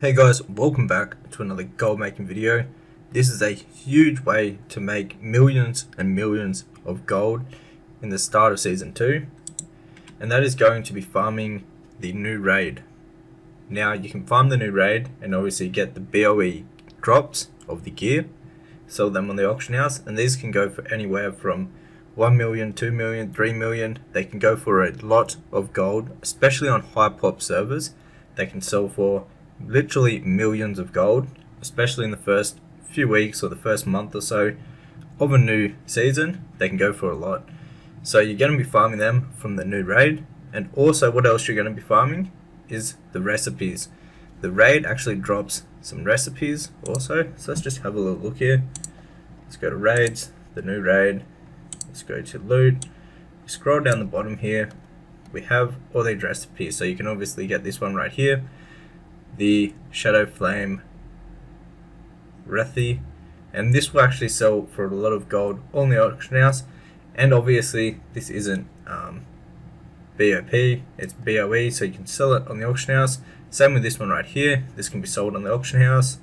Hey guys, welcome back to another gold making video. This is a huge way to make millions and millions of gold in the start of season 2, and that is going to be farming the new raid. Now you can farm the new raid and obviously get the BOE drops of the gear, sell them on the auction house, and these can go for anywhere from 1 million, 2 million, 3 million. They can go for a lot of gold, especially on high pop servers. They can sell for literally millions of gold, especially in the first few weeks or the first month or so of a new season. They can go for a lot. So you're going to be farming them from the new raid, and also what else you're going to be farming is the recipes. The raid actually drops some recipes also, so let's just have a little look here. Let's go to raids, the new raid, let's go to loot, scroll down the bottom here, we have all the recipes. So you can obviously get this one right here, the Shadow Flame Rethi, and this will actually sell for a lot of gold on the auction house. And obviously this isn't BOP, it's BOE, so you can sell it on the auction house. Same with this one right here, this can be sold on the auction house.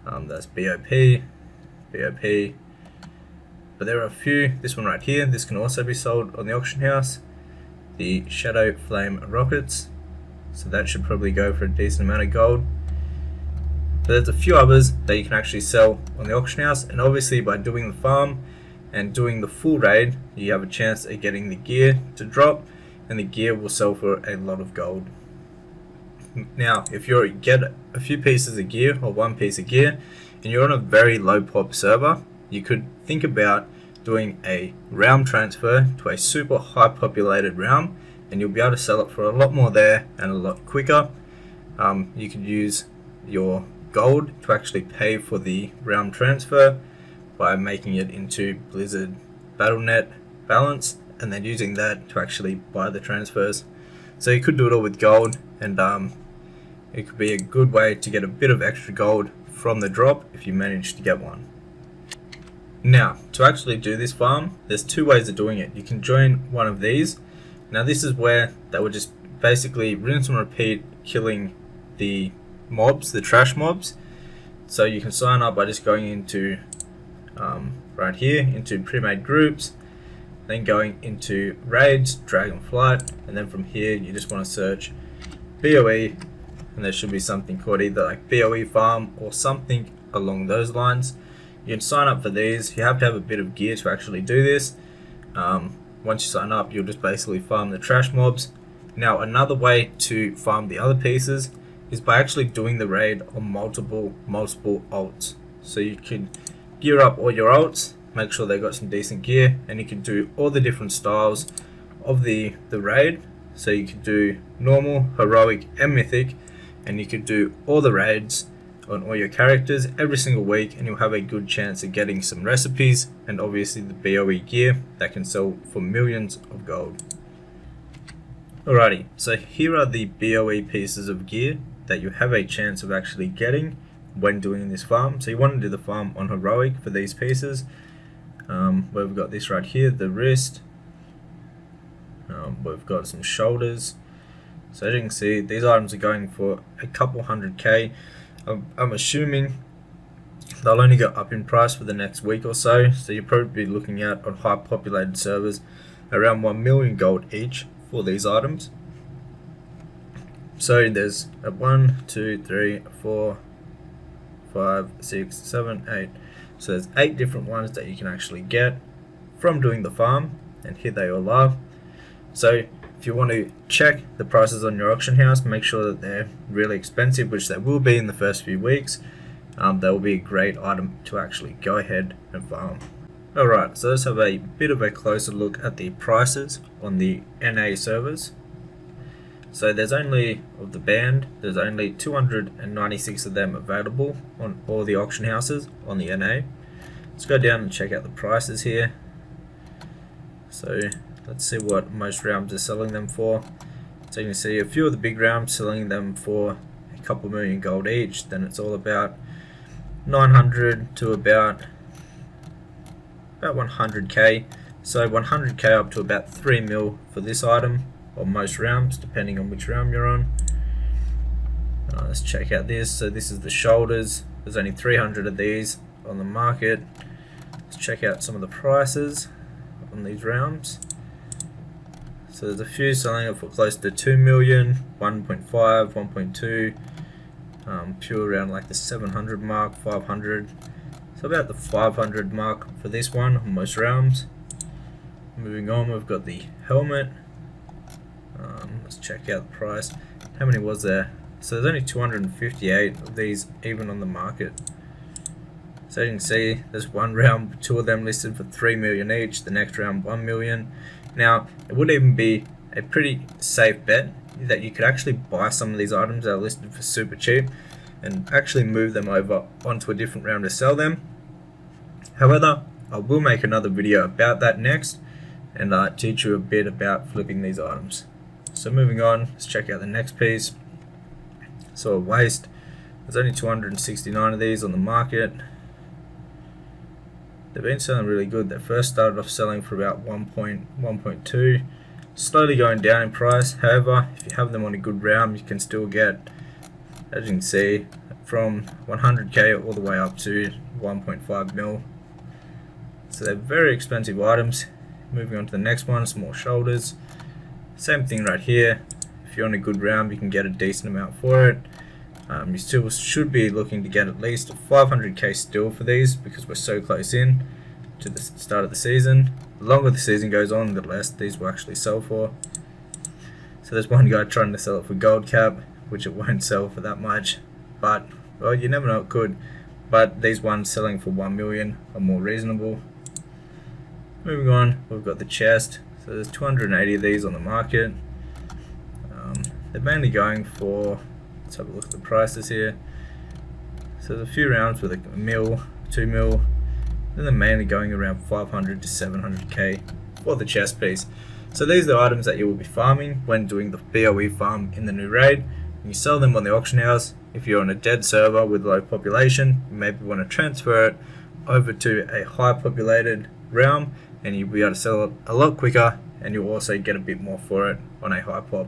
That's BOP, but there are a few. This one right here, this can also be sold on the auction house, the Shadow Flame Rockets, so that should probably go for a decent amount of gold. But there's a few others that you can actually sell on the auction house, and obviously by doing the farm and doing the full raid, you have a chance at getting the gear to drop, and the gear will sell for a lot of gold. Now if you get a few pieces of gear or one piece of gear and you're on a very low pop server, you could think about doing a realm transfer to a super high populated realm, and you'll be able to sell it for a lot more there and a lot quicker. You could use your gold to actually pay for the realm transfer by making it into Blizzard Battle.net balance, and then using that to actually buy the transfers. So you could do it all with gold, and it could be a good way to get a bit of extra gold from the drop if you manage to get one. Now to actually do this farm, there's two ways of doing it. You can join one of these. Now this is where they would just basically rinse and repeat killing the mobs, the trash mobs. So you can sign up by just going into right here into pre-made groups, then going into raids, Dragonflight, and then from here you just want to search BOE, and there should be something called either like BOE farm or something along those lines. You can sign up for these. You have to have a bit of gear to actually do this. Once you sign up, you'll just basically farm the trash mobs. Now another way to farm the other pieces is by actually doing the raid on multiple alts. So you can gear up all your alts, make sure they got some decent gear, and you can do all the different styles of the raid. So you could do normal, heroic, and mythic, and you could do all the raids on all your characters every single week, and you'll have a good chance of getting some recipes and obviously the BOE gear that can sell for millions of gold. Alrighty, so here are the BOE pieces of gear that you have a chance of actually getting when doing this farm. So you want to do the farm on heroic for these pieces. We've got this right here, the wrist. We've got some shoulders. So as you can see, these items are going for a couple 100k. I'm assuming they'll only go up in price for the next week or so, so you'll probably be looking at on high populated servers around 1 million gold each for these items. So there's a 1, 2, 3, 4, 5, 6, 7, 8. So there's 8 different ones that you can actually get from doing the farm, and here they all are. So if you want to check the prices on your auction house, make sure that they're really expensive, which they will be in the first few weeks. They will be a great item to actually go ahead and farm. Alright, so let's have a bit of a closer look at the prices on the NA servers. So there's only, of the band, there's only 296 of them available on all the auction houses on the NA. Let's go down and check out the prices here. So let's see what most realms are selling them for. So you can see a few of the big realms selling them for a couple million gold each. Then it's all about 900 to about 100k. So 100k up to about 3 mil for this item, or most realms, depending on which realm you're on. Let's check out this. So this is the shoulders. There's only 300 of these on the market. Let's check out some of the prices on these realms. So there's a few selling it for close to 2 million, 1.5, 1.2, pure around like the 700 mark, 500. So about the 500 mark for this one on most realms. Moving on, we've got the helmet. Let's check out the price. How many was there? So there's only 258 of these even on the market. So you can see there's one round, two of them listed for 3 million each, the next round 1 million. Now it would even be a pretty safe bet that you could actually buy some of these items that are listed for super cheap and actually move them over onto a different round to sell them. However, I will make another video about that next and teach you a bit about flipping these items. So moving on, let's check out the next piece. So a waist, there's only 269 of these on the market. They've been selling really good. They first started off selling for about 1.2, slowly going down in price. However, if you have them on a good round, you can still get, as you can see, from 100k all the way up to 1.5 mil. So they're very expensive items. Moving on to the next one, small shoulders. Same thing right here. If you're on a good round, you can get a decent amount for it. You still should be looking to get at least 500k still for these because we're so close in to the start of the season. The longer the season goes on, the less these will actually sell for. So there's one guy trying to sell it for gold cap, which it won't sell for that much, but well, you never know, it could. But these ones selling for 1 million are more reasonable. Moving on, we've got the chest. So there's 280 of these on the market. They're mainly going for, let's have a look at the prices here. So there's a few rounds with a mil, 2 mil, then they're mainly going around 500 to 700k for the chest piece. So these are the items that you will be farming when doing the BOE farm in the new raid. You sell them on the auction house. If you're on a dead server with low population, you maybe want to transfer it over to a high populated realm and you'll be able to sell it a lot quicker and you'll also get a bit more for it on a high pop.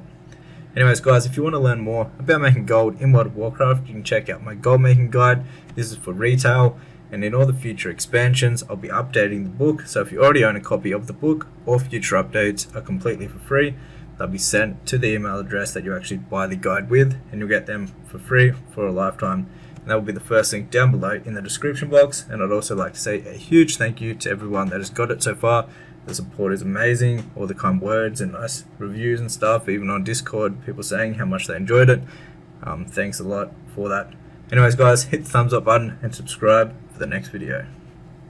Anyways guys, if you want to learn more about making gold in World of Warcraft, you can check out my gold making guide. This is for retail, and in all the future expansions I'll be updating the book, so if you already own a copy of the book, all future updates are completely for free. They'll be sent to the email address that you actually buy the guide with, and you'll get them for free for a lifetime. And that will be the first link down below in the description box. And I'd also like to say a huge thank you to everyone that has got it so far. The support is amazing, all the kind words and nice reviews and stuff, even on Discord, people saying how much they enjoyed it. Thanks a lot for that. Anyways guys, hit the thumbs up button and subscribe for the next video.